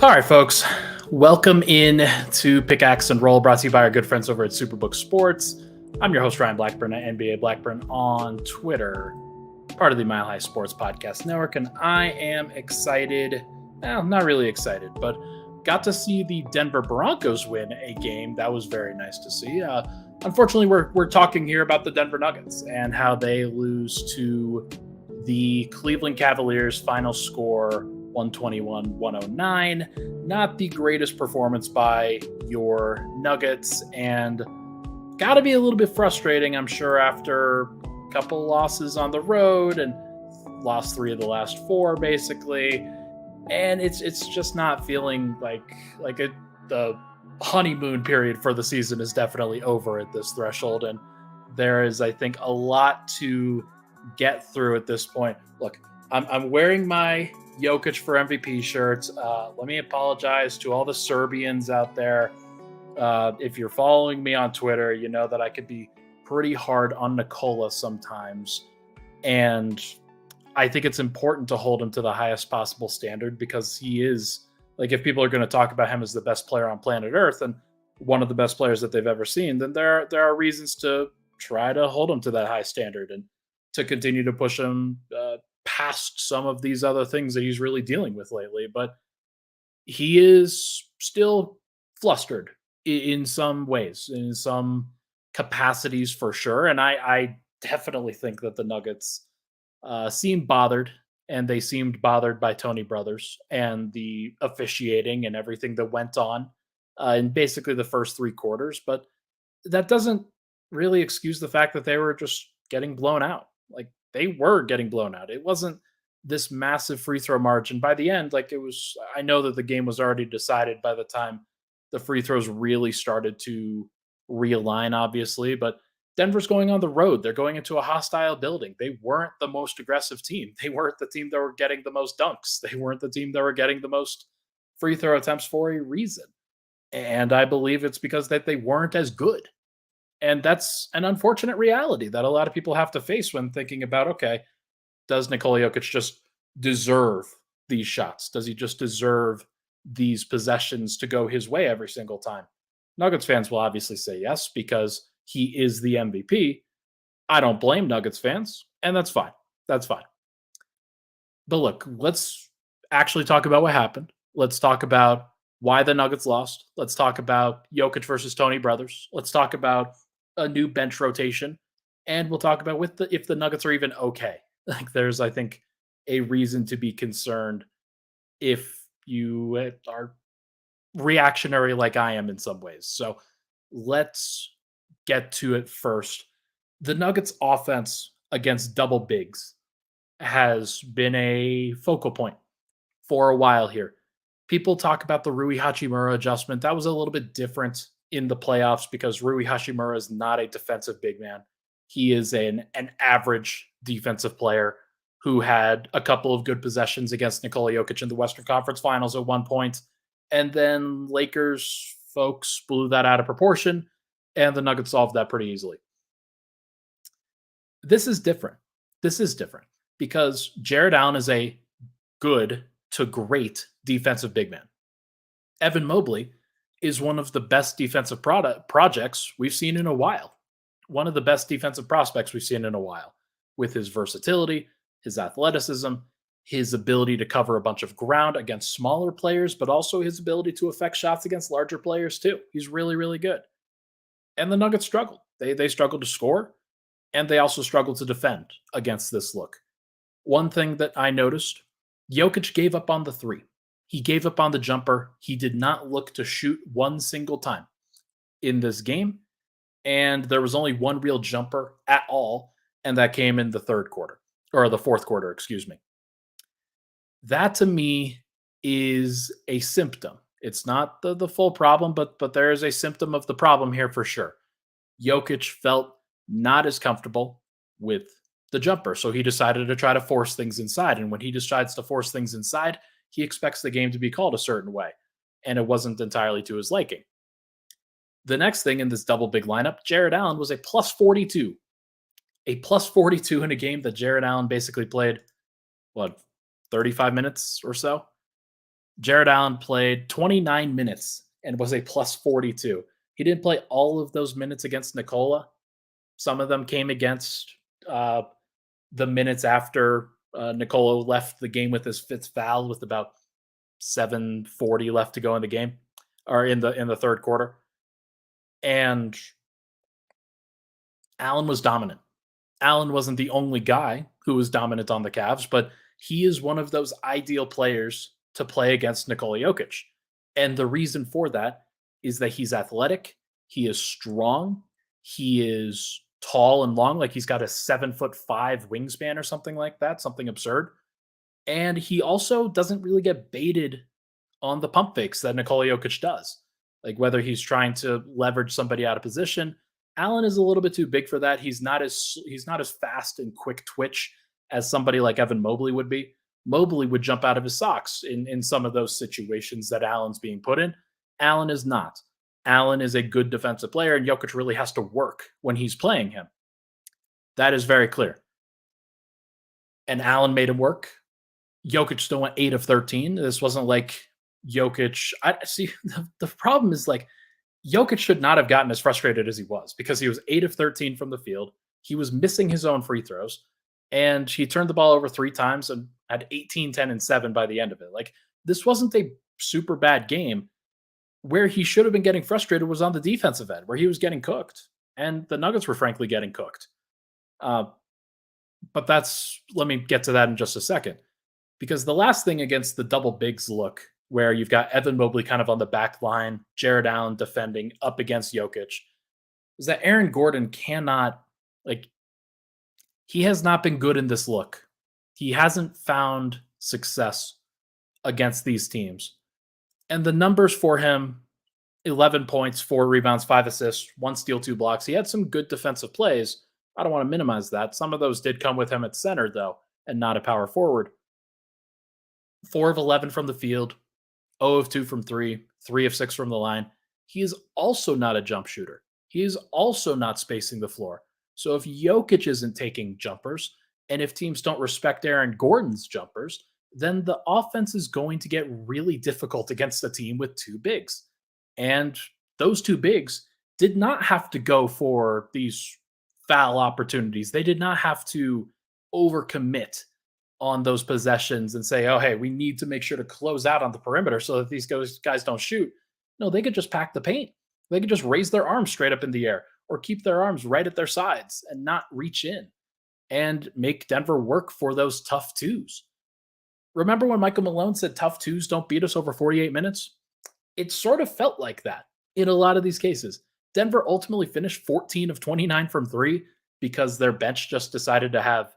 All right, folks. Welcome in to Pickaxe and Roll, brought to you by our good friends over at Superbook Sports. I'm your host, Ryan Blackburn at NBA Blackburn on Twitter, part of the Mile High Sports Podcast Network, and I am excited. Well, not really excited, but got to see the Denver Broncos win a game. That was very nice to see. Unfortunately, we're talking here about the Denver Nuggets and how they lose to the Cleveland Cavaliers. Final score 121-109. Not the greatest performance by your Nuggets, and got to be a little bit frustrating, I'm sure, after a couple losses on the road and lost 3 of the last 4, basically. And it's just not feeling like the honeymoon period for the season is definitely over at this threshold. And there is, I think, a lot to get through at this point. Look, I'm wearing my Jokic for MVP shirts. Let me apologize to all the Serbians out there. If you're following me on Twitter, you know that I could be pretty hard on Nikola sometimes. And I think it's important to hold him to the highest possible standard, because he is, like, if people are going to talk about him as the best player on planet Earth and one of the best players that they've ever seen, then there are reasons to try to hold him to that high standard and to continue to push him past some of these other things that he's really dealing with lately. But he is still flustered in some ways, in some capacities for sure. And I definitely think that the Nuggets seem bothered, and they seemed bothered by Tony Brothers and the officiating and everything that went on in basically the first 3 quarters. But that doesn't really excuse the fact that they were just getting blown out. Like, they were getting blown out. It wasn't this massive free throw margin. By the end, like, it was, I know that the game was already decided by the time the free throws really started to realign, obviously. But Denver's going on the road. They're going into a hostile building. They weren't the most aggressive team. They weren't the team that were getting the most dunks. They weren't the team that were getting the most free throw attempts for a reason. And I believe it's because that they weren't as good. And that's an unfortunate reality that a lot of people have to face when thinking about, okay, does Nikola Jokic just deserve these shots? Does he just deserve these possessions to go his way every single time? Nuggets fans will obviously say yes, because he is the MVP. I don't blame Nuggets fans, and that's fine. That's fine. But look, let's actually talk about what happened. Let's talk about why the Nuggets lost. Let's talk about Jokic versus Tony Brothers. Let's talk about a new bench rotation, and we'll talk about if the Nuggets are even okay. Like, there's, I think, a reason to be concerned if you are reactionary like I am in some ways. So let's get to it first. The Nuggets offense against double bigs has been a focal point for a while here. People talk about the Rui Hachimura adjustment. That was a little bit different in the playoffs because Rui Hachimura is not a defensive big man. He is an average defensive player who had a couple of good possessions against Nikola Jokic in the Western Conference Finals at one point. And then Lakers folks blew that out of proportion, and the Nuggets solved that pretty easily. This is different. This is different because Jared Allen is a good to great defensive big man. Evan Mobley is one of the best defensive projects we've seen in a while. One of the best defensive prospects we've seen in a while, with his versatility, his athleticism, his ability to cover a bunch of ground against smaller players, but also his ability to affect shots against larger players too. He's really, really good. And the Nuggets struggled. They struggled to score, and they also struggled to defend against this look. One thing that I noticed, Jokic gave up on the 3. He gave up on the jumper. He did not look to shoot one single time in this game. And there was only one real jumper at all, and that came in the fourth quarter, excuse me. That to me is a symptom. It's not the full problem, but there is a symptom of the problem here for sure. Jokic felt not as comfortable with the jumper, so he decided to try to force things inside. And when he decides to force things inside, he expects the game to be called a certain way, and it wasn't entirely to his liking. The next thing in this double big lineup, Jared Allen was a plus 42. A plus 42 in a game that Jared Allen basically played, 35 minutes or so? Jared Allen played 29 minutes and was a plus 42. He didn't play all of those minutes against Nikola. Some of them came against uh, the minutes after Nikola left the game with his fifth foul with about 7:40 left to go in the game or in the third quarter. And Allen was dominant. Allen wasn't the only guy who was dominant on the Cavs, but he is one of those ideal players to play against Nikola Jokic. And the reason for that is that he's athletic, he is strong, he is tall and long, like he's got a 7'5" wingspan or something like that, something absurd. And he also doesn't really get baited on the pump fakes that Nikola Jokic does. Like whether he's trying to leverage somebody out of position, Allen is a little bit too big for that. He's not as fast and quick twitch as somebody like Evan Mobley would be. Mobley would jump out of his socks in some of those situations that Allen's being put in. Allen is not. Allen is a good defensive player, and Jokic really has to work when he's playing him. That is very clear. And Allen made him work. Jokic still went 8 of 13. This wasn't like Jokic. I see the problem is like Jokic should not have gotten as frustrated as he was because he was 8 of 13 from the field. He was missing his own free throws and he turned the ball over 3 times and had 18, 10, and 7 by the end of it. Like this wasn't a super bad game. Where he should have been getting frustrated was on the defensive end, where he was getting cooked. And the Nuggets were frankly getting cooked. Uh, but let me get to that in just a second. Because the last thing against the double bigs look, where you've got Evan Mobley kind of on the back line, Jared Allen defending up against Jokic, is that Aaron Gordon cannot, like, he has not been good in this look. He hasn't found success against these teams. And the numbers for him 11 points, 4 rebounds, 5 assists, 1 steal, 2 blocks. He had some good defensive plays. I don't want to minimize that. Some of those did come with him at center, though, and not a power forward. 4 of 11 from the field, 0 of 2 from 3, 3 of 6 from the line. He is also not a jump shooter. He is also not spacing the floor. So if Jokic isn't taking jumpers, and if teams don't respect Aaron Gordon's jumpers, then the offense is going to get really difficult against a team with 2 bigs. And those 2 bigs did not have to go for these foul opportunities. They did not have to overcommit on those possessions and say, oh, hey, we need to make sure to close out on the perimeter so that these guys don't shoot. No, they could just pack the paint. They could just raise their arms straight up in the air or keep their arms right at their sides and not reach in and make Denver work for those tough twos. Remember when Michael Malone said tough twos don't beat us over 48 minutes? It sort of felt like that in a lot of these cases. Denver ultimately finished 14 of 29 from 3 because their bench just decided to have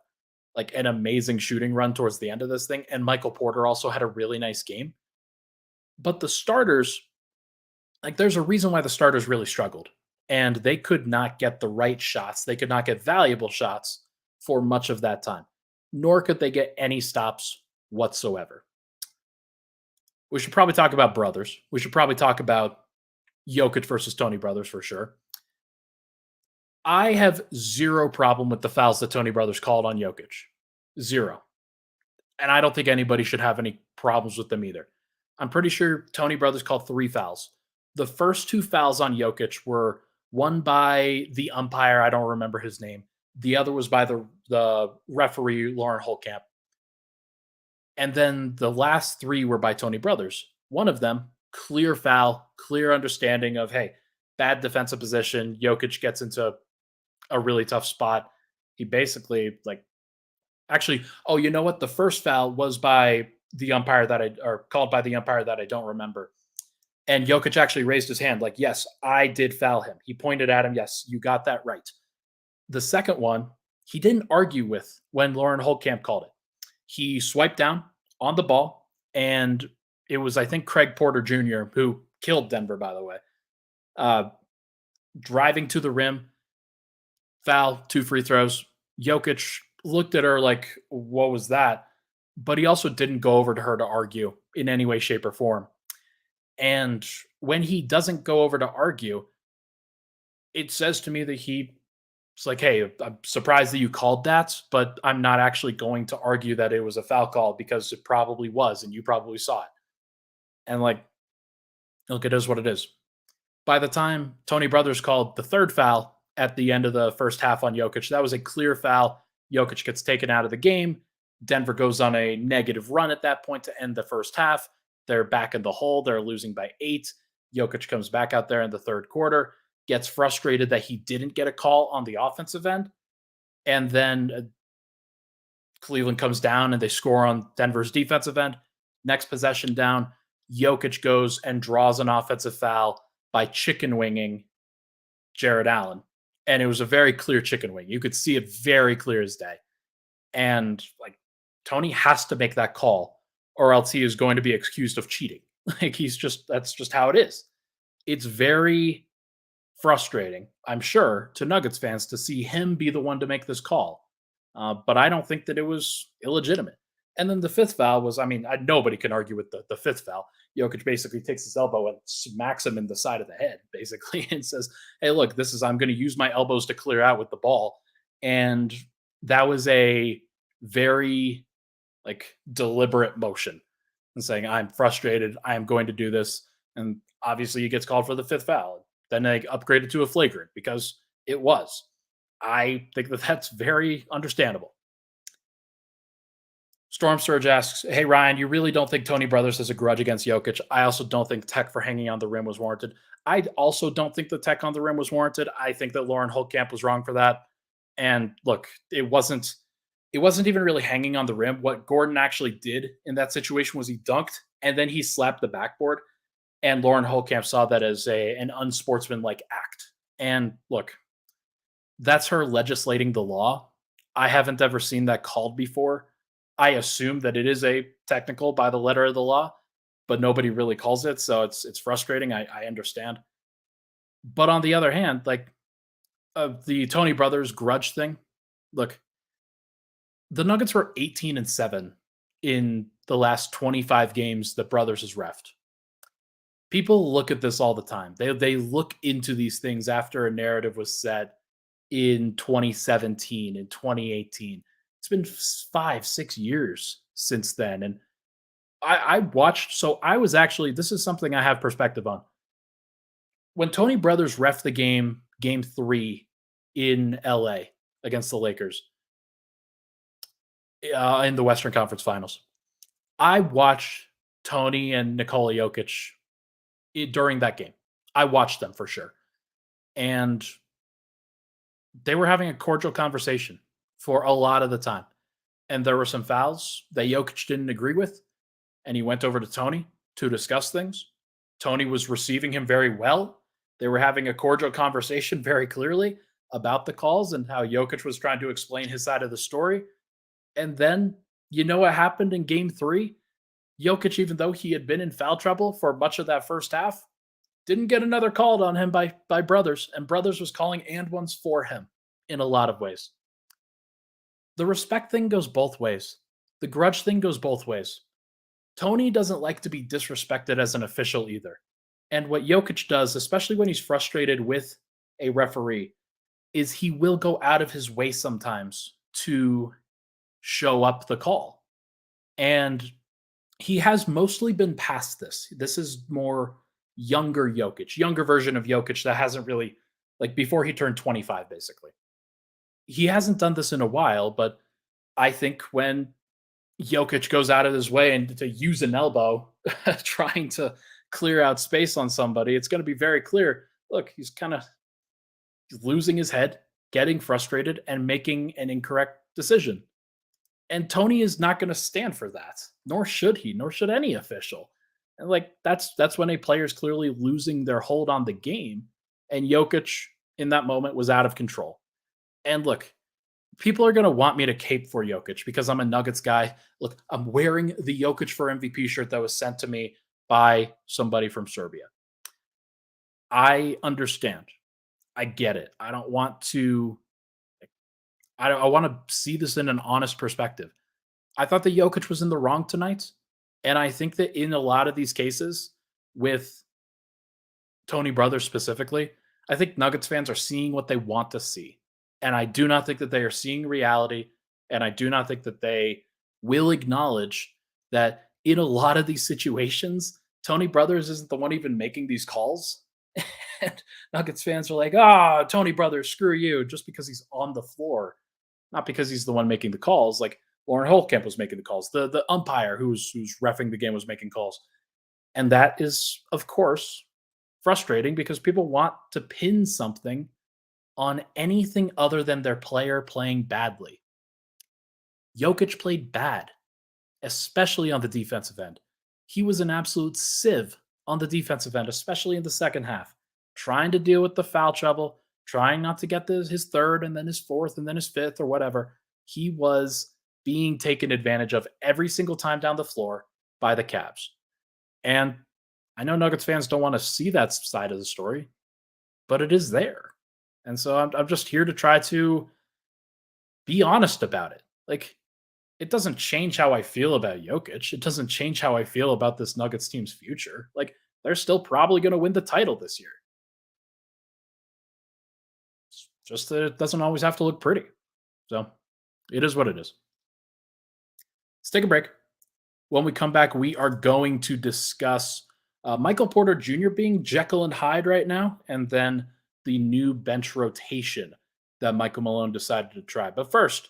like an amazing shooting run towards the end of this thing. And Michael Porter also had a really nice game. But the starters, like there's a reason why the starters really struggled. And they could not get the right shots. They could not get valuable shots for much of that time. Nor could they get any stops whatsoever. We should probably talk about brothers. We should probably talk about Jokic versus Tony Brothers for sure. I have zero problem with the fouls that Tony Brothers called on Jokic. Zero. And I don't think anybody should have any problems with them either. I'm pretty sure Tony Brothers called 3 fouls. The first 2 fouls on Jokic were one by the umpire, I don't remember his name. The other was by the referee, Lauren Holtkamp. And then the last 3 were by Tony Brothers. One of them, clear foul, clear understanding of, hey, bad defensive position. Jokic gets into a really tough spot. He basically you know what? The first foul was by the umpire called by the umpire that I don't remember. And Jokic actually raised his hand like, yes, I did foul him. He pointed at him. Yes, you got that right. The second one, he didn't argue with when Lauren Holtkamp called it. He swiped down on the ball, and it was, I think, Craig Porter Jr., who killed Denver, by the way, driving to the rim, foul, 2 free throws. Jokic looked at her like, what was that? But he also didn't go over to her to argue in any way, shape, or form. And when he doesn't go over to argue, it says to me that it's like, hey, I'm surprised that you called that, but I'm not actually going to argue that it was a foul call because it probably was, and you probably saw it. And like, look, it is what it is. By the time Tony Brothers called the third foul at the end of the first half on Jokic, that was a clear foul. Jokic gets taken out of the game. Denver goes on a negative run at that point to end the first half. They're back in the hole. They're losing by 8. Jokic comes back out there in the third quarter, gets frustrated that he didn't get a call on the offensive end. And then Cleveland comes down and they score on Denver's defensive end. Next possession down, Jokic goes and draws an offensive foul by chicken winging Jared Allen. And it was a very clear chicken wing. You could see it very clear as day. And like Tony has to make that call, or else he is going to be accused of cheating. Like that's just how it is. It's very frustrating, I'm sure, to Nuggets fans to see him be the one to make this call. But I don't think that it was illegitimate. And then the fifth foul was, nobody can argue with the fifth foul. Jokic basically takes his elbow and smacks him in the side of the head, basically, and says, hey, look, I'm going to use my elbows to clear out with the ball. And that was a very deliberate motion and saying, I'm frustrated. I am going to do this. And obviously he gets called for the fifth foul. Then they upgraded to a flagrant because it was. I think that that's very understandable. Storm Surge asks, hey, Ryan, you really don't think Tony Brothers has a grudge against Jokic? I also don't think tech for hanging on the rim was warranted. I also don't think the tech on the rim was warranted. I think that Lauren Holtkamp was wrong for that. And look, it wasn't even really hanging on the rim. What Gordon actually did in that situation was he dunked and then he slapped the backboard. And Lauren Holtkamp saw that as an unsportsmanlike act. And look, that's her legislating the law. I haven't ever seen that called before. I assume that it is a technical by the letter of the law, but nobody really calls it. So it's frustrating. I understand. But on the other hand, the Tony Brothers grudge thing, look, the Nuggets were 18-7 in the last 25 games that Brothers has reffed. People look at this all the time. They look into these things after a narrative was set in 2017 and 2018. It's been 5-6 years since then. And I watched, so I was actually, this is something I have perspective on. When Tony Brothers reffed the game 3 in LA against the Lakers in the Western Conference Finals, I watched Tony and Nikola Jokic during that game. I watched them for sure. And they were having a cordial conversation for a lot of the time. And there were some fouls that Jokic didn't agree with. And he went over to Tony to discuss things. Tony was receiving him very well. They were having a cordial conversation very clearly about the calls and how Jokic was trying to explain his side of the story. And then, you know what happened in game 3? Jokic, even though he had been in foul trouble for much of that first half, didn't get another called on him by Brothers, and Brothers was calling and ones for him in a lot of ways. The respect thing goes both ways. The grudge thing goes both ways. Tony doesn't like to be disrespected as an official either. And what Jokic does, especially when he's frustrated with a referee, is he will go out of his way sometimes to show up the call. And he has mostly been past this. This is more younger Jokic, younger version of Jokic that hasn't really, before he turned 25, basically. He hasn't done this in a while, but I think when Jokic goes out of his way and to use an elbow trying to clear out space on somebody, it's going to be very clear. Look, he's kind of losing his head, getting frustrated, and making an incorrect decision. And Tony is not going to stand for that, nor should he, nor should any official. And that's when a player is clearly losing their hold on the game. And Jokic in that moment was out of control. And look, people are going to want me to cape for Jokic because I'm a Nuggets guy. Look, I'm wearing the Jokic for MVP shirt that was sent to me by somebody from Serbia. I understand. I get it. I don't want to. I want to see this in an honest perspective. I thought that Jokic was in the wrong tonight. And I think that in a lot of these cases, with Tony Brothers specifically, I think Nuggets fans are seeing what they want to see. And I do not think that they are seeing reality. And I do not think that they will acknowledge that in a lot of these situations, Tony Brothers isn't the one even making these calls. And Nuggets fans are like, ah, Tony Brothers, screw you, just because he's on the floor, not because he's the one making the calls. Like Lauren Holtkamp was making the calls. The umpire who's reffing the game was making calls. And that is, of course, frustrating because people want to pin something on anything other than their player playing badly. Jokic played bad, especially on the defensive end. He was an absolute sieve on the defensive end, especially in the second half, trying to deal with the foul trouble, trying not to get his third and then his fourth and then his fifth or whatever. He was being taken advantage of every single time down the floor by the Cavs. And I know Nuggets fans don't want to see that side of the story, but it is there. And so I'm just here to try to be honest about it. Like, it doesn't change how I feel about Jokic. It doesn't change how I feel about this Nuggets team's future. Like, they're still probably going to win the title this year. It's just that it doesn't always have to look pretty. So it is what it is. Let's take a break. When we come back, we are going to discuss Michael Porter Jr. being Jekyll and Hyde right now, and then the new bench rotation that Michael Malone decided to try. But first,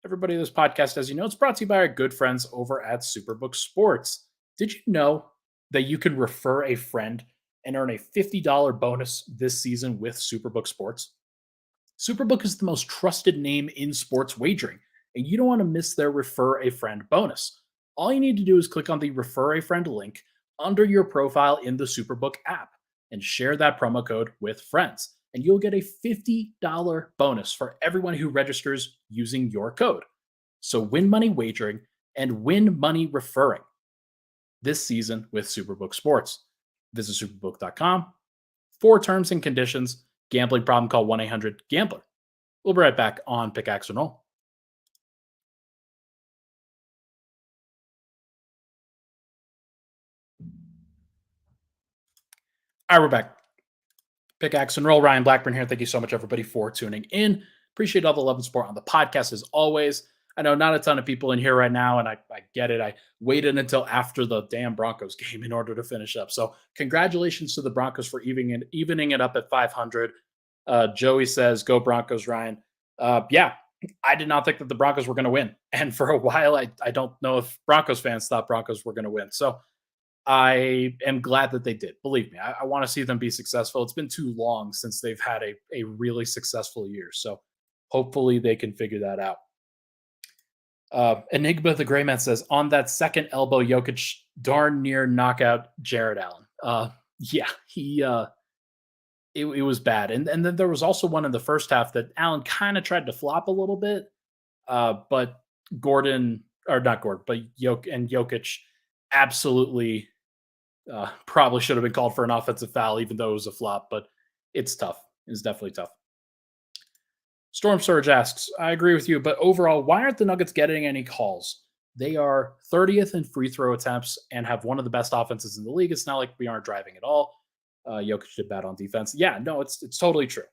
everybody, this podcast, as you know, it's brought to you by our good friends over at Superbook Sports. Did you know that you can refer a friend and earn a $50 bonus this season with Superbook Sports? Superbook is the most trusted name in sports wagering, and you don't want to miss their Refer a Friend bonus. All you need to do is click on the Refer a Friend link under your profile in the Superbook app and share that promo code with friends, and you'll get a $50 bonus for everyone who registers using your code. So win money wagering and win money referring this season with Superbook Sports. Visit superbook.com for terms and conditions. Gambling problem, call 1-800-GAMBLER. We'll be right back on Pickaxe and Roll. All right, we're back. Pickaxe and Roll. Ryan Blackburn here. Thank you so much, everybody, for tuning in. Appreciate all the love and support on the podcast as always. I know not a ton of people in here right now, and I get it. I waited until after the damn Broncos game in order to finish up. So congratulations to the Broncos for evening it up at 500. Joey says, go Broncos, Ryan. Yeah, I did not think that the Broncos were going to win. And for a while, I don't know if Broncos fans thought Broncos were going to win. So I am glad that they did. Believe me, I want to see them be successful. It's been too long since they've had a really successful year. So hopefully they can figure that out. Enigma the Gray Man says, on that second elbow, Jokic darn near knockout Jared Allen. Yeah, it was bad. And then there was also one in the first half that Allen kind of tried to flop a little bit. But Jokic absolutely probably should have been called for an offensive foul, even though it was a flop. But it's tough. It's definitely tough. Storm Surge asks, I agree with you, but overall, why aren't the Nuggets getting any calls? They are 30th in free throw attempts and have one of the best offenses in the league. It's not like we aren't driving at all. Jokic did bad on defense. Yeah, no, it's totally true.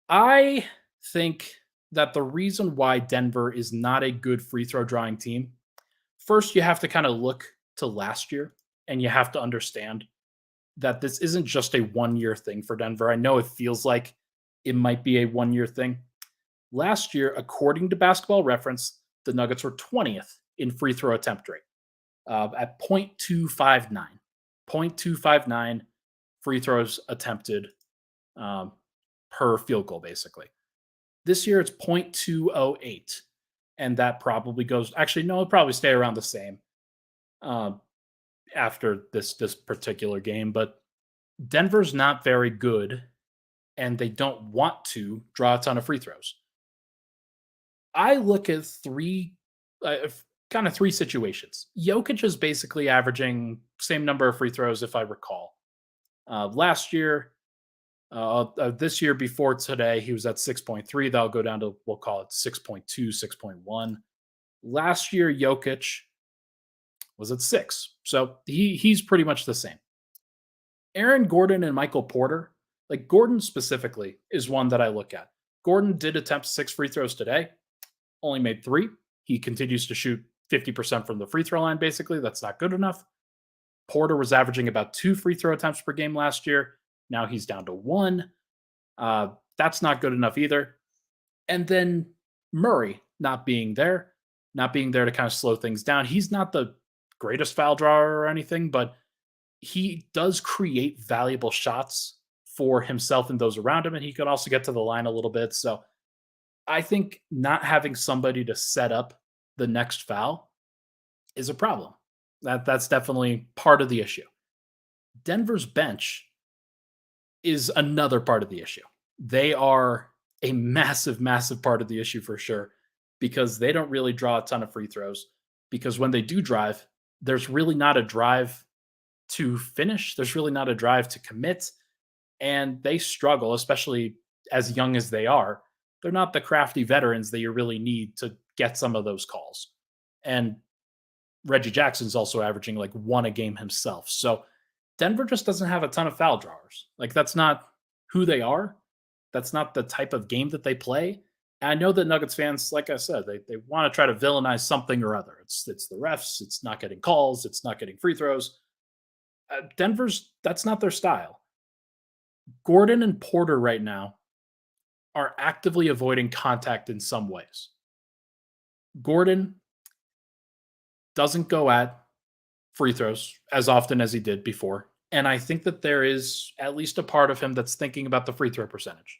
I think that the reason why Denver is not a good free throw drawing team, first you have to kind of look to last year, and you have to understand that this isn't just a 1-year thing for Denver. I know it feels like it might be a 1-year thing. Last year, according to Basketball Reference, the Nuggets were 20th in free throw attempt rate at 0.259. 0.259 free throws attempted per field goal, basically. This year, it's 0.208. And that probably goes, actually, no, it'll probably stay around the same after this particular game. But Denver's not very good, and they don't want to draw a ton of free throws. I look at three situations. Jokic is basically averaging same number of free throws, if I recall. Last year, this year before today, he was at 6.3. That'll go down to, we'll call it 6.2, 6.1. Last year, Jokic was at 6. So he's pretty much the same. Aaron Gordon and Michael Porter, like Gordon specifically, is one that I look at. Gordon did attempt 6 free throws today, only made 3. He continues to shoot 50% from the free throw line, basically. That's not good enough. Porter was averaging about 2 free throw attempts per game last year. Now he's down to 1. That's not good enough either. And then Murray not being there to kind of slow things down. He's not the greatest foul drawer or anything, but he does create valuable shots for himself and those around him, and he could also get to the line a little bit. So I think not having somebody to set up the next foul is a problem. That's definitely part of the issue. Denver's bench is another part of the issue. They are a massive, massive part of the issue for sure, because they don't really draw a ton of free throws. Because when they do drive, there's really not a drive to finish. There's really not a drive to commit. And they struggle, especially as young as they are. They're not the crafty veterans that you really need to get some of those calls. And Reggie Jackson's also averaging like 1 a game himself. So Denver just doesn't have a ton of foul drawers. Like, that's not who they are. That's not the type of game that they play. And I know that Nuggets fans, like I said, they want to try to villainize something or other. It's the refs. It's not getting calls. It's not getting free throws. That's not their style. Gordon and Porter right now are actively avoiding contact in some ways. Gordon doesn't go at free throws as often as he did before. And I think that there is at least a part of him that's thinking about the free throw percentage.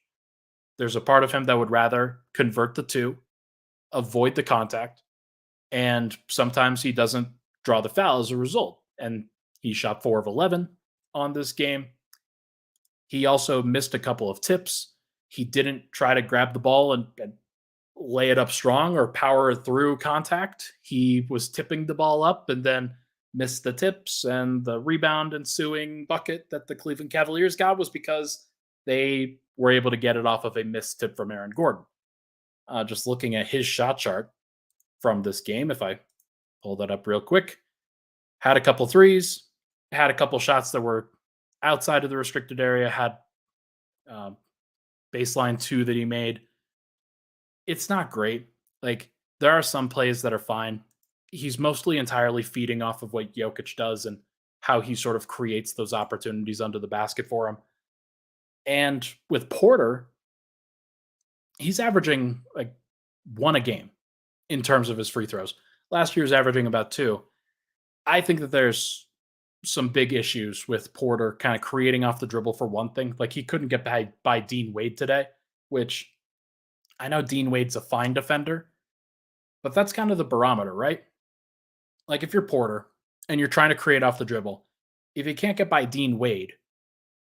There's a part of him that would rather convert the 2, avoid the contact, and sometimes he doesn't draw the foul as a result. And he shot 4 of 11 on this game. He also missed a couple of tips. He didn't try to grab the ball and lay it up strong or power it through contact. He was tipping the ball up and then missed the tips, and the rebound ensuing bucket that the Cleveland Cavaliers got was because they were able to get it off of a missed tip from Aaron Gordon. Just looking at his shot chart from this game, if I pull that up real quick, had a couple threes, had a couple shots that were outside of the restricted area, had baseline 2 that he made. It's not great. Like, there are some plays that are fine. He's mostly entirely feeding off of what Jokic does and how he sort of creates those opportunities under the basket for him. And with Porter, he's averaging like 1 a game in terms of his free throws. Last year was averaging about 2. I think that there's some big issues with Porter kind of creating off the dribble for one thing. Like, he couldn't get by Dean Wade today, which I know Dean Wade's a fine defender, but that's kind of the barometer, right? Like, if you're Porter and you're trying to create off the dribble, if you can't get by Dean Wade,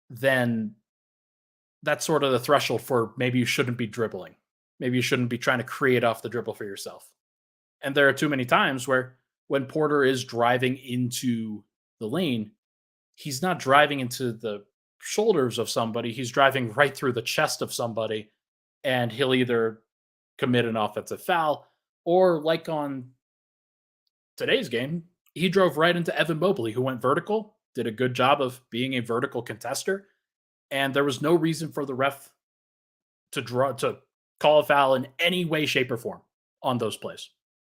then that's sort of the threshold for maybe you shouldn't be dribbling. Maybe you shouldn't be trying to create off the dribble for yourself. And there are too many times where when Porter is driving into the lane, he's not driving into the shoulders of somebody. He's driving right through the chest of somebody, and he'll either commit an offensive foul or, like on today's game, he drove right into Evan Mobley, who went vertical, did a good job of being a vertical contester, and there was no reason for the ref to call a foul in any way, shape, or form on those plays.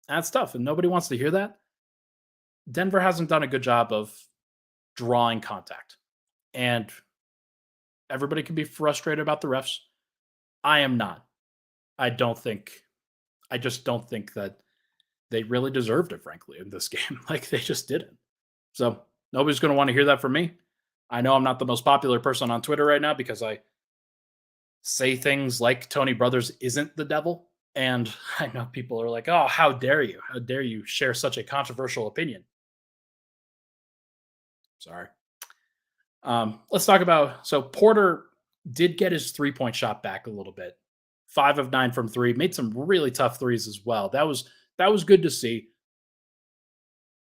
That's tough, and nobody wants to hear that. Denver hasn't done a good job of drawing contact, and everybody can be frustrated about the refs. I am not. I just don't think that they really deserved it, frankly, in this game. Like, they just didn't. So nobody's going to want to hear that from me. I know I'm not the most popular person on Twitter right now because I say things like Tony Brothers isn't the devil. And I know people are like, oh, how dare you? How dare you share such a controversial opinion? Sorry. Let's talk about, so Porter did get his 3-point shot back a little bit. 5 of 9 from 3, made some really tough threes as well. That was good to see.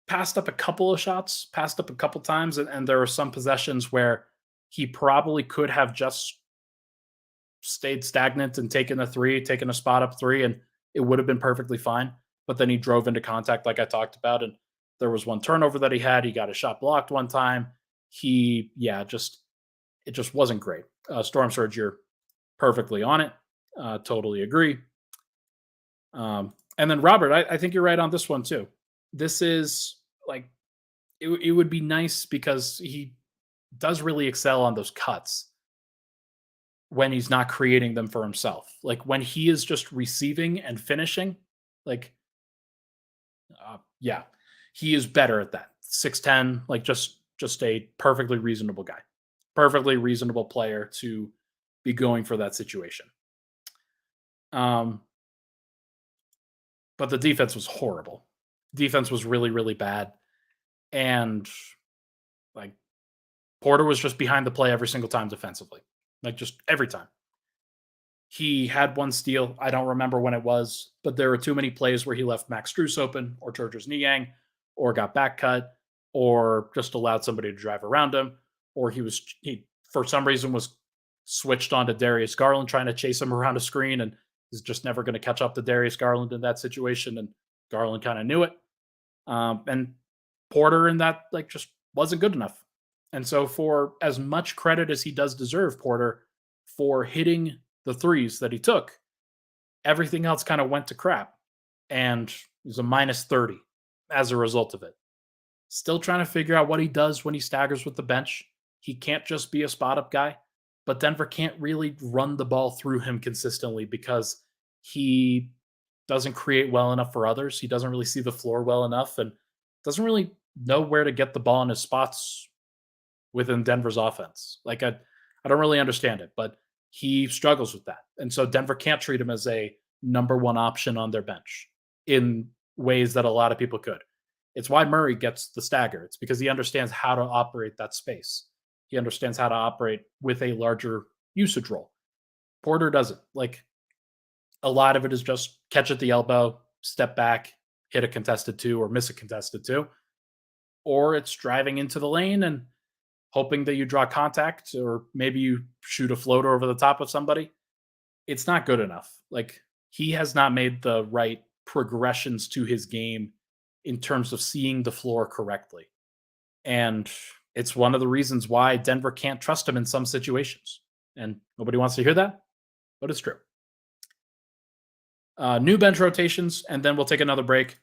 Passed up a couple of shots, passed up a couple times, and there were some possessions where he probably could have just stayed stagnant and taken a spot up 3, and it would have been perfectly fine. But then he drove into contact like I talked about, and there was one turnover that he had. He got a shot blocked one time. It just wasn't great. Storm Surge, you're perfectly on it. Totally agree. And then Robert, I think you're right on this one too. This is like, it would be nice because he does really excel on those cuts when he's not creating them for himself. Like when he is just receiving and finishing, like yeah, he is better at that. 6'10", like just a perfectly reasonable guy. Perfectly reasonable player to be going for that situation. Um but the defense was horrible. Defense was really really bad, and like Porter was just behind the play every single time defensively. Like just every time. He had one steal. I don't remember when it was, but there were too many plays where he left Max Strus open or Turgis Niang or got back cut or just allowed somebody to drive around him, or he for some reason was switched onto Darius Garland trying to chase him around a screen, and he's just never going to catch up to Darius Garland in that situation, and Garland kind of knew it. And Porter in that like just wasn't good enough. And so for as much credit as he does deserve, Porter, for hitting the threes that he took, everything else kind of went to crap. And he's a minus 30 as a result of it. Still trying to figure out what he does when he staggers with the bench. He can't just be a spot up guy, but Denver can't really run the ball through him consistently because he doesn't create well enough for others. He doesn't really see the floor well enough and doesn't really know where to get the ball in his spots within Denver's offense. Like I don't really understand it, but he struggles with that. And so Denver can't treat him as a number one option on their bench in ways that a lot of people could. It's why Murray gets the stagger. It's because he understands how to operate that space. He understands how to operate with a larger usage role. Porter doesn't. Like a lot of it is just catch at the elbow, step back, hit a contested two or miss a contested two. Or it's driving into the lane and hoping that you draw contact or maybe you shoot a floater over the top of somebody. It's not good enough. Like he has not made the right progressions to his game in terms of seeing the floor correctly. And it's one of the reasons why Denver can't trust him in some situations. And nobody wants to hear that, but it's true. New bench rotations, and then we'll take another break.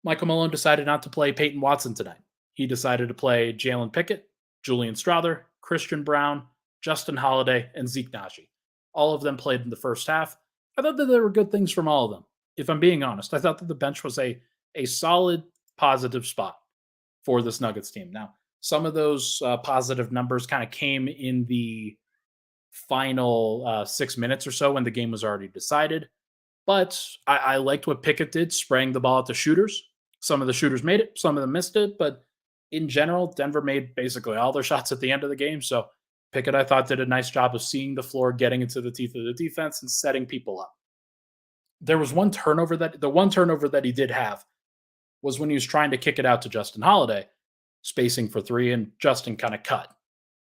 Michael Malone decided not to play Peyton Watson tonight. He decided to play Jalen Pickett, Julian Strother, Christian Brown, Justin Holiday, and Zeke Naji. All of them played in the first half. I thought that there were good things from all of them. If I'm being honest, I thought that the bench was a solid, positive spot for this Nuggets team. Now, some of those positive numbers kind of came in the final 6 minutes or so when the game was already decided. But I liked what Pickett did, spraying the ball at the shooters. Some of the shooters made it, some of them missed it. But in general, Denver made basically all their shots at the end of the game. So Pickett, I thought, did a nice job of seeing the floor, getting into the teeth of the defense, and setting people up. There was one turnover that he did have was when he was trying to kick it out to Justin Holiday, spacing for three, and Justin kind of cut.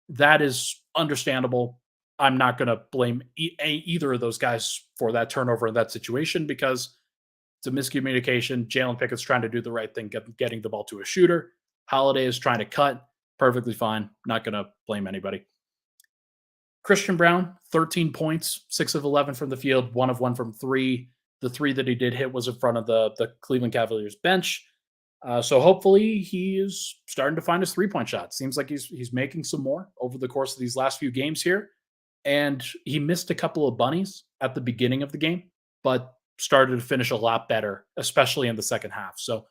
That is understandable. I'm not going to blame either of those guys for that turnover in that situation because it's a miscommunication. Jalen Pickett's trying to do the right thing, getting the ball to a shooter. Holiday is trying to cut. Perfectly fine. Not going to blame anybody. Christian Brown, 13 points, 6 of 11 from the field, 1 of 1 from three. The three that he did hit was in front of the Cleveland Cavaliers bench. So hopefully he is starting to find his three-point shot. Seems like he's making some more over the course of these last few games here. And he missed a couple of bunnies at the beginning of the game, but started to finish a lot better, especially in the second half. So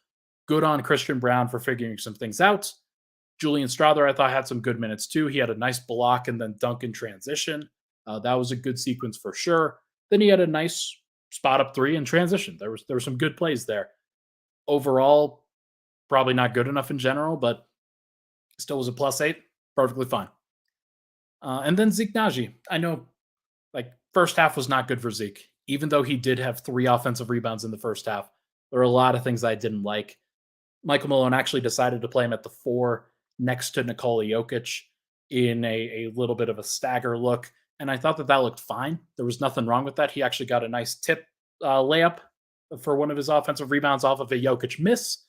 good on Christian Brown for figuring some things out. Julian Strother, I thought, had some good minutes too. He had a nice block and then dunk in transition. That was a good sequence for sure. Then he had a nice spot up three in transition. There were some good plays there. Overall, probably not good enough in general, but still was a +8. Perfectly fine. And then Zeke Naji. I know, like, first half was not good for Zeke. Even though he did have 3 offensive rebounds in the first half, there were a lot of things I didn't like. Michael Malone actually decided to play him at the 4 next to Nikola Jokic in a little bit of a stagger look. And I thought that looked fine. There was nothing wrong with that. He actually got a nice tip layup for one of his offensive rebounds off of a Jokic miss.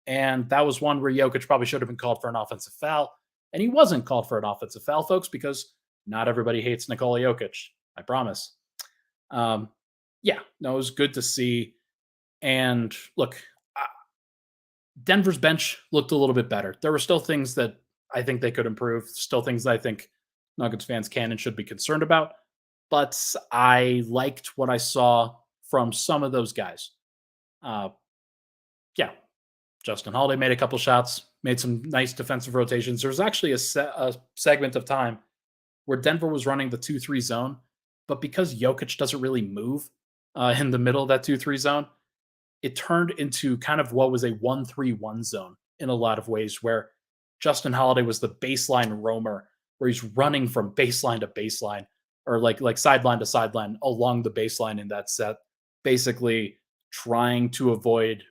And that was one where Jokic probably should have been called for an offensive foul. And he wasn't called for an offensive foul, folks, because not everybody hates Nikola Jokic. I promise. It was good to see. And look, Denver's bench looked a little bit better. There were still things that I think they could improve, still things that I think Nuggets fans can and should be concerned about. But I liked what I saw from some of those guys. Uh, yeah, Justin Holiday made a couple shots, made some nice defensive rotations. There was actually a segment of time where Denver was running the 2-3 zone, but because Jokic doesn't really move in the middle of that 2-3 zone, it turned into kind of what was a 1-3-1 zone in a lot of ways, where Justin Holiday was the baseline roamer, where he's running from baseline to baseline or like sideline to sideline along the baseline in that set, basically trying to avoid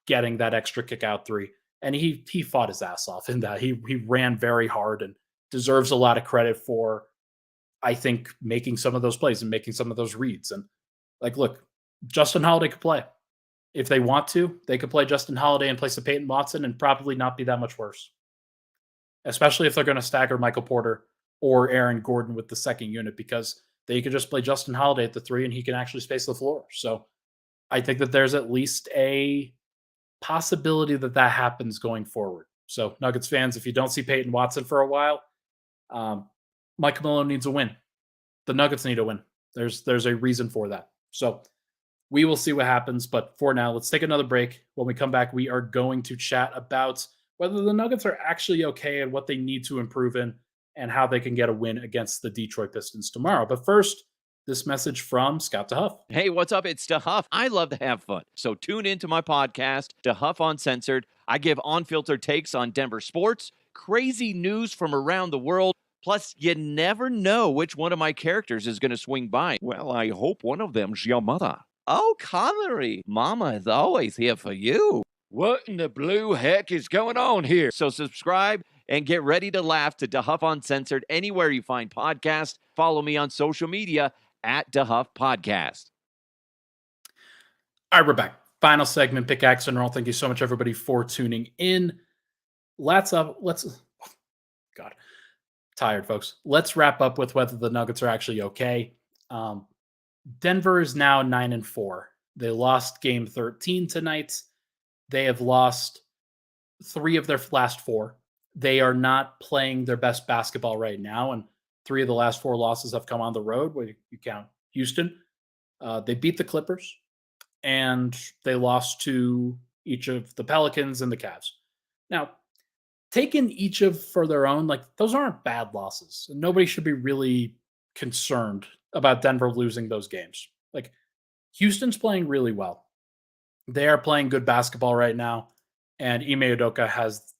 getting that extra kick out three. And he fought his ass off in that. He ran very hard and deserves a lot of credit for, I think, making some of those plays and making some of those reads. And like, look, Justin Holiday could play. If they want to, they could play Justin Holiday in place of Peyton Watson and probably not be that much worse. Especially if they're going to stagger Michael Porter or Aaron Gordon with the second unit, because they could just play Justin Holiday at the three and he can actually space the floor. So I think that there's at least a possibility that that happens going forward. So Nuggets fans, if you don't see Peyton Watson for a while, Mike Malone needs a win. The Nuggets need a win. There's a reason for that. So we will see what happens. But for now, let's take another break. When we come back, we are going to chat about whether the Nuggets are actually okay and what they need to improve in and how they can get a win against the Detroit Pistons tomorrow. But first, this message from Scott DeHuff. Hey, what's up? It's DeHuff. I love to have fun. So tune into my podcast, DeHuff Uncensored. I give unfiltered takes on Denver sports, crazy news from around the world. Plus, you never know which one of my characters is going to swing by. Well, I hope one of them's your mother. Oh, Connery, Mama is always here for you. What in the blue heck is going on here? So subscribe and get ready to laugh to DeHuff Uncensored anywhere you find podcasts. Follow me on social media at DeHuff Podcast. All right, we're back. Final segment, Pickaxe and Roll. Thank you so much, everybody, for tuning in. God, tired, folks. Let's wrap up with whether the Nuggets are actually okay. Denver is now 9-4. They lost game 13 tonight. They have lost 3 of their last 4. They are not playing their best basketball right now, and 3 of the last 4 losses have come on the road, where you count Houston. They beat the Clippers, and they lost to each of the Pelicans and the Cavs. Now, taking each of for their own, like, those aren't bad losses. And nobody should be really concerned about Denver losing those games. Like, Houston's playing really well. They are playing good basketball right now, and Ime Udoka has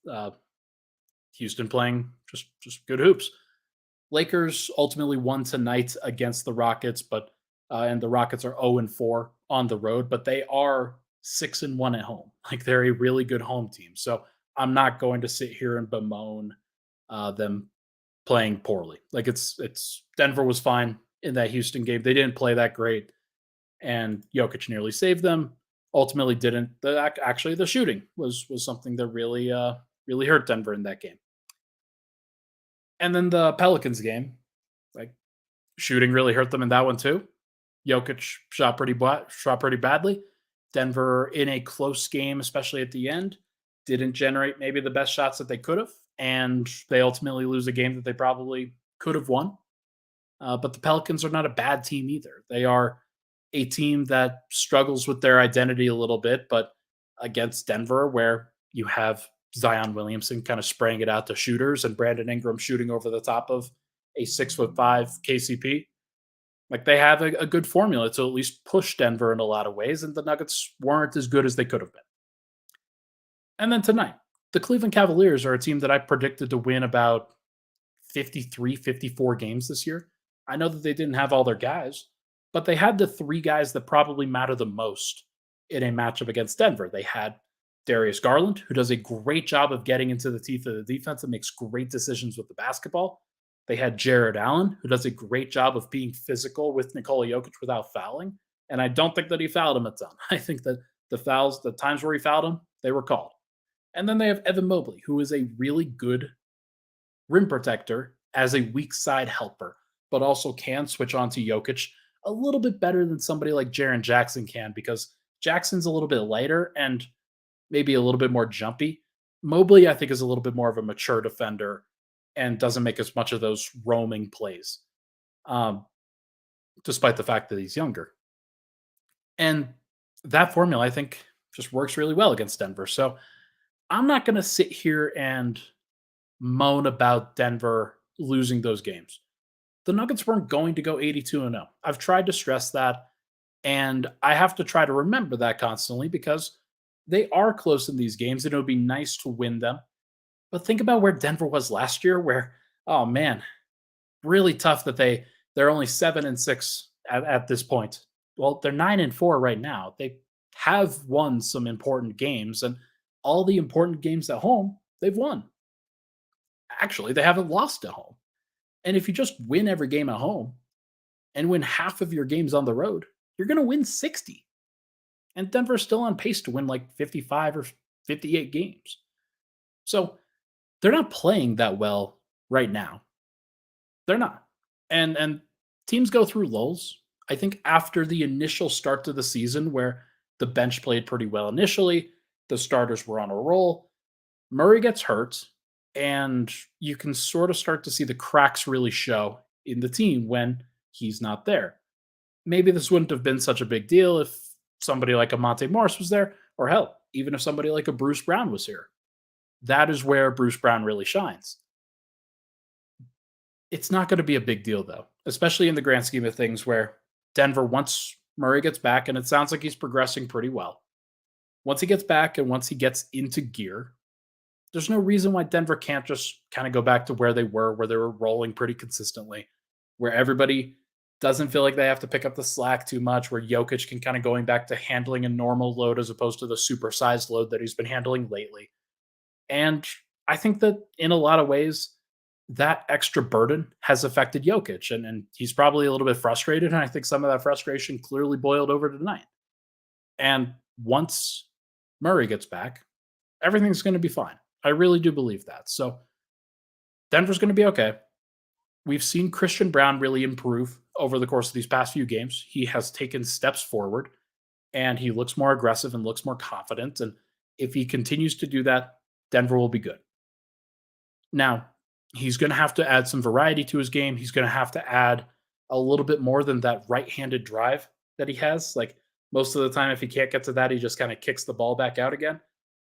Houston playing just good hoops. Lakers ultimately won tonight against the Rockets, but and the Rockets are 0-4 on the road, but they are 6-1 at home. Like, they're a really good home team. So I'm not going to sit here and bemoan them playing poorly. Like, it's Denver was fine in that Houston game. They didn't play that great, and Jokic nearly saved them. Ultimately didn't. Actually, the shooting was something that really hurt Denver in that game. And then the Pelicans game, like, shooting really hurt them in that one too. Jokic shot pretty badly. Denver, in a close game, especially at the end, didn't generate maybe the best shots that they could have, and they ultimately lose a game that they probably could have won. But the Pelicans are not a bad team either. They are a team that struggles with their identity a little bit, but against Denver, where you have Zion Williamson kind of spraying it out to shooters and Brandon Ingram shooting over the top of a 6'5" KCP, like, they have a good formula to at least push Denver in a lot of ways, and the Nuggets weren't as good as they could have been. And then tonight, the Cleveland Cavaliers are a team that I predicted to win about 53, 54 games this year. I know that they didn't have all their guys, but they had the 3 guys that probably matter the most in a matchup against Denver. They had Darius Garland, who does a great job of getting into the teeth of the defense and makes great decisions with the basketball. They had Jared Allen, who does a great job of being physical with Nikola Jokic without fouling. And I don't think that he fouled him a ton. I think that the times where he fouled him, they were called. And then they have Evan Mobley, who is a really good rim protector as a weak side helper, but also can switch on to Jokic a little bit better than somebody like Jaren Jackson can, because Jackson's a little bit lighter, and maybe a little bit more jumpy. Mobley, I think, is a little bit more of a mature defender and doesn't make as much of those roaming plays, um, despite the fact that he's younger. And that formula, I think, just works really well against Denver. So I'm not going to sit here and moan about Denver losing those games. The Nuggets weren't going to go 82-0. I've tried to stress that, and I have to try to remember that constantly because they are close in these games, and it would be nice to win them. But think about where Denver was last year, where, oh man, really tough that they're only 7-6 at this point. Well, they're 9-4 right now. They have won some important games, and all the important games at home, they've won. Actually, they haven't lost at home. And if you just win every game at home and win half of your games on the road, you're going to win 60. And Denver's still on pace to win like 55 or 58 games. So they're not playing that well right now. They're not. And teams go through lulls. I think after the initial start to the season where the bench played pretty well initially, the starters were on a roll, Murray gets hurt, and you can sort of start to see the cracks really show in the team when he's not there. Maybe this wouldn't have been such a big deal if somebody like a Monte Morris was there, or hell, even if somebody like a Bruce Brown was here. That is where Bruce Brown really shines. It's not going to be a big deal, though, especially in the grand scheme of things where Denver, once Murray gets back, and it sounds like he's progressing pretty well, once he gets back and once he gets into gear, there's no reason why Denver can't just kind of go back to where they were rolling pretty consistently, where everybody doesn't feel like they have to pick up the slack too much, where Jokic can kind of going back to handling a normal load as opposed to the supersized load that he's been handling lately. And I think that in a lot of ways, that extra burden has affected Jokic, and he's probably a little bit frustrated. And I think some of that frustration clearly boiled over tonight. And once Murray gets back, everything's going to be fine. I really do believe that. So Denver's going to be okay. We've seen Christian Brown really improve over the course of these past few games. He has taken steps forward, and he looks more aggressive and looks more confident. And if he continues to do that, Denver will be good. Now, he's going to have to add some variety to his game. He's going to have to add a little bit more than that right-handed drive that he has. Like most of the time, if he can't get to that, he just kind of kicks the ball back out again.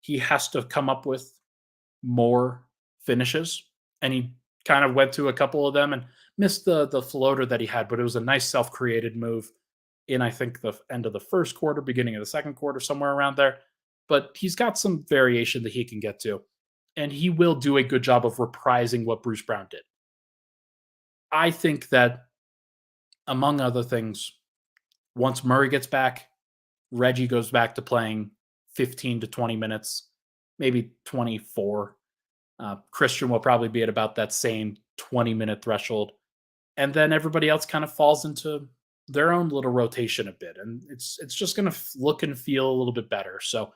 He has to come up with more finishes, and he kind of went to a couple of them and missed the floater that he had, but it was a nice self-created move in, I think, the end of the first quarter, beginning of the second quarter, somewhere around there. But he's got some variation that he can get to, and he will do a good job of reprising what Bruce Brown did. I think that, among other things, once Murray gets back, Reggie goes back to playing 15 to 20 minutes, maybe 24. Christian will probably be at about that same 20-minute threshold. And then everybody else kind of falls into their own little rotation a bit. And it's just going to look and feel a little bit better. So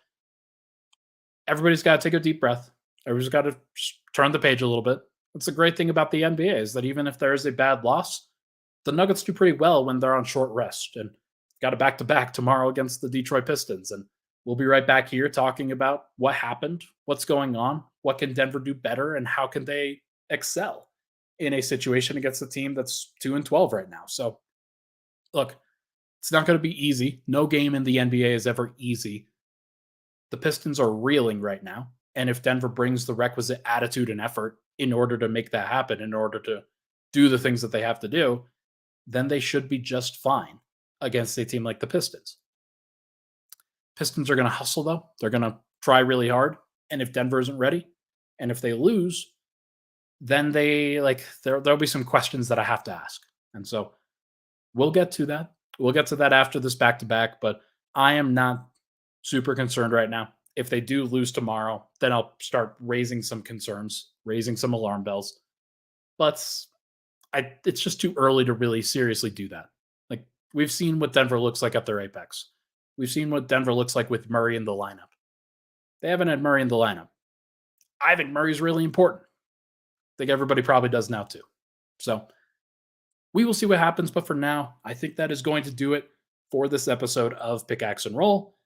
everybody's got to take a deep breath. Everybody's got to turn the page a little bit. That's the great thing about the NBA is that even if there is a bad loss, the Nuggets do pretty well when they're on short rest. And got a back-to-back tomorrow against the Detroit Pistons. And we'll be right back here talking about what happened, what's going on, what can Denver do better, and how can they excel in a situation against a team that's 2-12 right now. So, look, it's not going to be easy. No game in the NBA is ever easy. The Pistons are reeling right now. And if Denver brings the requisite attitude and effort in order to make that happen, in order to do the things that they have to do, then they should be just fine against a team like the Pistons. Pistons are going to hustle, though. They're going to try really hard. And if Denver isn't ready, and if they lose, then there'll be some questions that I have to ask. And so we'll get to that. We'll get to that after this back-to-back, but I am not super concerned right now. If they do lose tomorrow, then I'll start raising some concerns, raising some alarm bells. But it's just too early to really seriously do that. Like, we've seen what Denver looks like at their apex. We've seen what Denver looks like with Murray in the lineup. They haven't had Murray in the lineup. I think Murray's really important. I think everybody probably does now too. So we will see what happens. But for now, I think that is going to do it for this episode of Pickaxe and Roll.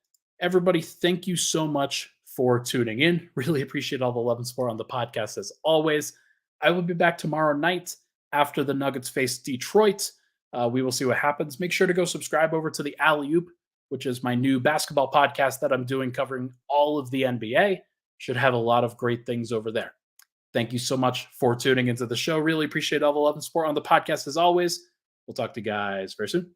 Everybody, thank you so much for tuning in. Really appreciate all the love and support on the podcast as always. I will be back tomorrow night after the Nuggets face Detroit. We will see what happens. Make sure to go subscribe over to the Alley Oop, which is my new basketball podcast that I'm doing covering all of the NBA. Should have a lot of great things over there. Thank you so much for tuning into the show. Really appreciate all the love and support on the podcast as always. We'll talk to you guys very soon.